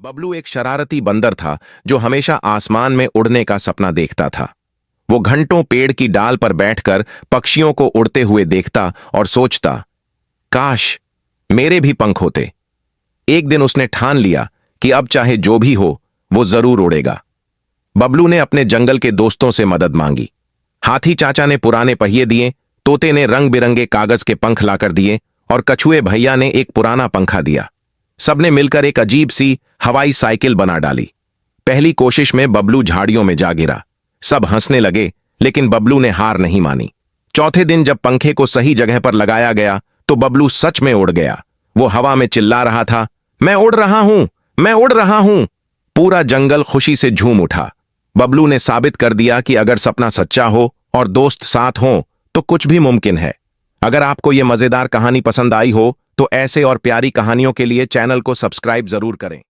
बबलू एक शरारती बंदर था जो हमेशा आसमान में उड़ने का सपना देखता था। वो घंटों पेड़ की डाल पर बैठकर पक्षियों को उड़ते हुए देखता और सोचता, काश मेरे भी पंख होते। एक दिन उसने ठान लिया कि अब चाहे जो भी हो वो जरूर उड़ेगा। बबलू ने अपने जंगल के दोस्तों से मदद मांगी। हाथी चाचा ने पुराने पहिए दिए, तोते ने रंग बिरंगे कागज के पंख लाकर दिए और कछुए भैया ने एक पुराना पंखा दिया। सबने मिलकर एक अजीब सी हवाई साइकिल बना डाली। पहली कोशिश में बबलू झाड़ियों में जा गिरा। सब हंसने लगे, लेकिन बबलू ने हार नहीं मानी। चौथे दिन जब पंखे को सही जगह पर लगाया गया तो बबलू सच में उड़ गया। वो हवा में चिल्ला रहा था, मैं उड़ रहा हूं, मैं उड़ रहा हूं। पूरा जंगल खुशी से झूम उठा। बबलू ने साबित कर दिया कि अगर सपना सच्चा हो और दोस्त साथ हों तो कुछ भी मुमकिन है। अगर आपको यह मजेदार कहानी पसंद आई हो तो ऐसे और प्यारी कहानियों के लिए चैनल को सब्सक्राइब जरूर करें।